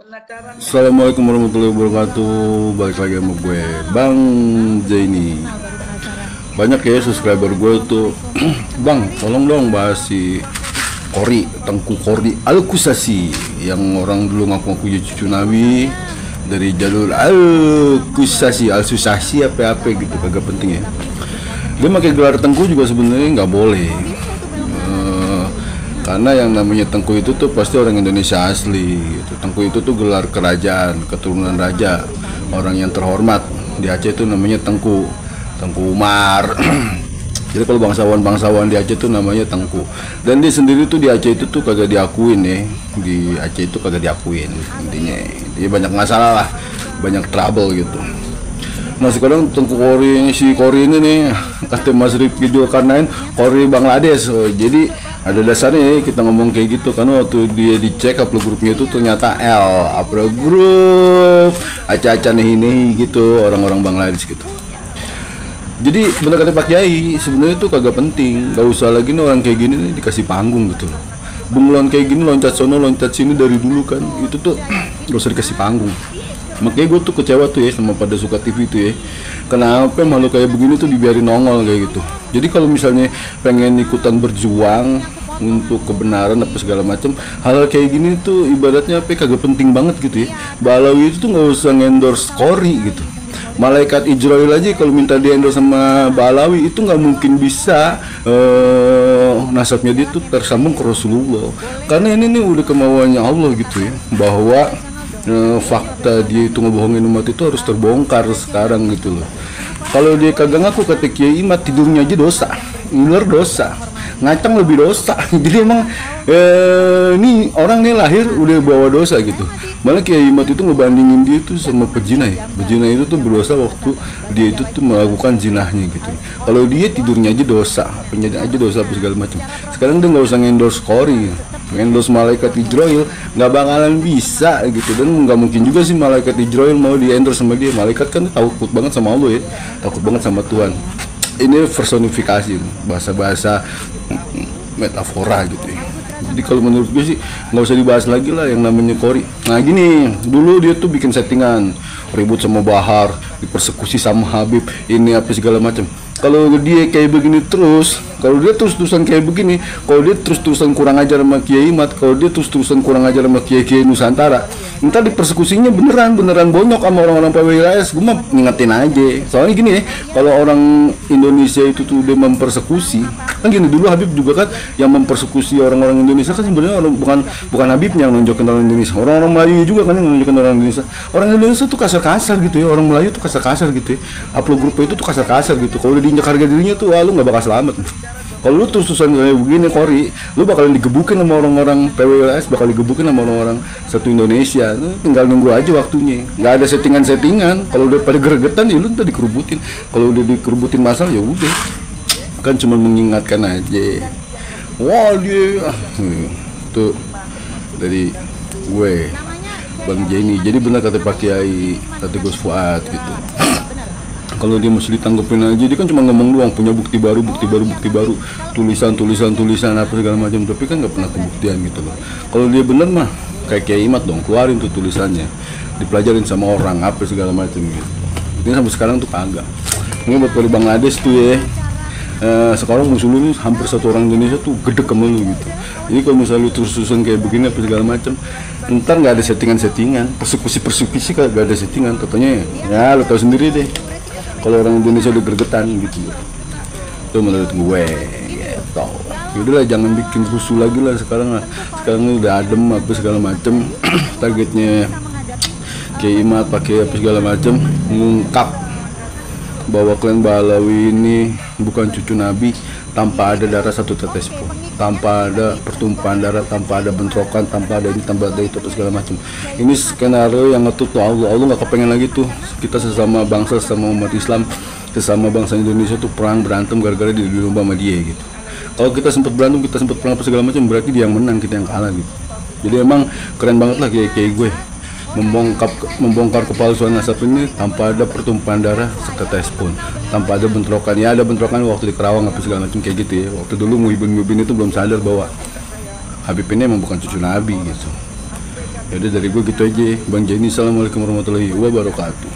Assalamualaikum warahmatullahi wabarakatuh. Balik lagi sama gue Bang Zaini. Banyak ya subscriber gue tuh Bang, tolong dong bahas si Kori, Tengku Kori Al-Qusasi, yang orang dulu ngaku-ngaku jadi cucu Nabi, dari jalur Al-Qusasi, Al-Susasi apa-apa gitu, kagak penting ya. Dia pakai gelar Tengku juga sebenarnya nggak boleh. Karena yang namanya Tengku itu tuh pasti orang Indonesia asli gitu. Tengku itu tuh gelar kerajaan, keturunan raja, orang yang terhormat di Aceh itu namanya Tengku, Tengku Umar. Jadi kalau bangsawan di Aceh itu namanya Tengku. Dan dia sendiri tuh di Aceh itu tuh kagak diakuin ya. Di Aceh itu kagak diakuin intinya. Dia banyak masalah lah, banyak trouble gitu. Nah sekarang Tengku Kori, si Kori ini nih kata Mas Rifki Julkarnain, Kori Bangladesh. Jadi ada dasarnya ya kita ngomong kayak gitu, karena waktu dia dicek upload grupnya itu ternyata upload grup acah-acah nih gitu, orang-orang Bangladesh gitu. Jadi benar kata Pak Kiai, sebenarnya itu kagak penting, gak usah lagi nih orang kayak gini nih dikasih panggung gitu loh. Bunglon kayak gini loncat sono loncat sini dari dulu kan, itu tuh gak usah dikasih panggung. Makanya gue tuh kecewa tuh ya sama pada suka TV tuh ya, kenapa malu kayak begini tuh dibiarin nongol kayak gitu. Jadi kalau misalnya pengen ikutan berjuang untuk kebenaran apa segala macam, hal kayak gini tuh ibaratnya apa kagak penting banget gitu ya. Balawi itu tuh nggak usah ngendorse Kori gitu. Malaikat Israel aja kalau minta di endorse sama Balawi itu nggak mungkin bisa nasabnya dia tuh tersambung ke Rasulullah, karena ini nih udah kemauannya Allah gitu ya, bahwa fakta dia itu ngebohongin umat itu harus terbongkar sekarang gitu loh. Kalau dia kagak ngaku kata Kiai Imat, tidurnya aja dosa, ngiler dosa, ngacang lebih dosa. Jadi emang ini orang nih lahir udah bawa dosa gitu. Malah Kiai Imat itu ngebandingin dia tuh sama pejina ya. Pejina itu tuh berdosa waktu dia itu tuh melakukan zinahnya gitu. Kalau dia tidurnya aja dosa, penyadap aja dosa apa segala macam. Sekarang dia nggak usah ngendorse Kori, endorse malaikat Israel, nggak bakalan bisa gitu. Dan nggak mungkin juga sih malaikat Israel mau di endorse sama dia. Malaikat kan takut banget sama Allah ya, takut banget sama Tuhan. Ini personifikasi, bahasa-bahasa metafora gitu ya. Jadi kalau menurut gue sih nggak usah dibahas lagi lah yang namanya Kori. Nah gini, dulu dia tuh bikin settingan, ribut sama Bahar, dipersekusi sama Habib, ini apa segala macam. Kalau dia kayak begini terus, kalau dia terus-terusan kayak begini, kalau dia terus-terusan kurang ajar sama Kiai Imat, kalau dia terus-terusan kurang ajar sama Kiai Nusantara, ntar dipersekusinya beneran bonyok sama orang-orang PWIS. Gue mah ngingetin aja. Soalnya gini ya, kalau orang Indonesia itu tuh udah mempersekusi, kan gini, dulu Habib juga kan yang mempersekusi orang-orang Indonesia kan sebenarnya bukan Habibnya yang nunjukin orang Indonesia, orang-orang Melayu juga kan yang nunjukin orang Indonesia. Orang Indonesia tuh kasar-kasar gitu ya, orang Melayu tuh kasar-kasar gitu ya. Upload grupnya itu tuh kasar-kasar gitu. Kalau udah diinjak harga dirinya tuh, lu nggak bakal selamat. Kalau lu terus-terusan kayak begini Kori, lu bakalan digebukin sama orang-orang PWS, bakal digebukin sama orang-orang satu Indonesia. Lu tinggal nunggu aja waktunya. Nggak ada settingan-settingan. Kalau udah pada gregetan ya lu ntar dikerubutin. Kalau udah dikerubutin masalah ya udah. Kan cuma mengingatkan aja. Wah dia tuh dari gue Bang Jenny. Jadi benar kata Pak Kiai, kata Gus Fuad gitu. Kalau dia mesti ditanggepin aja, dia kan cuma ngomong doang, punya bukti baru, tulisan apa segala macam, tapi kan nggak pernah pembuktian gitu loh. Kalau dia bener mah kayak Kiai Imat dong, keluarin tuh tulisannya, dipelajarin sama orang apa segala macam gitu. Ini sampai sekarang tuh kagak. Ini buat dari Bangladesh tuh ya. Sekarang musuh lu nih hampir satu orang Indonesia tuh gede sama lu gitu. Jadi kalau misalnya lu terus-terusan kayak begini apa segala macam, ntar nggak ada settingan, persekusi kagak ada settingan. Katanya ya lu tahu sendiri deh. Kalau orang Indonesia udah gergetan gitu, itu menurut gue gitu. Yaudahlah jangan bikin rusuh lagi lah sekarang lah. Sekarang udah adem apa segala macem. Targetnya Kiai Imat pakai apa segala macem, mengungkap bahwa klan Balawi ini bukan cucu Nabi, tanpa ada darah satu tetes pun, tanpa ada pertumpahan darah, tanpa ada bentrokan, tanpa ada ini, tanpa ada itu segala macam. Ini skenario yang ngetut tuh Allah nggak kepengen lagi tuh kita sesama bangsa, sesama umat Islam, sesama bangsa Indonesia tuh perang berantem gara-gara di lomba sama dia gitu. Kalau kita sempat berantem, kita sempat perang apa segala macam, berarti dia yang menang, kita yang kalah gitu. Jadi emang keren banget lah kayak gue membongkar kepalsuan nasab ini tanpa ada pertumpahan darah setetes pun, tanpa ada bentrokan. Ya ada bentrokan waktu di Kerawang apa segala macam kayak gitu ya. Waktu dulu Muhyiddin itu belum sadar bahwa Habib ini emang bukan cucu Nabi gitu. Ya udah dari gue gitu aja. Bang Jenny, assalamualaikum warahmatullahi wabarakatuh.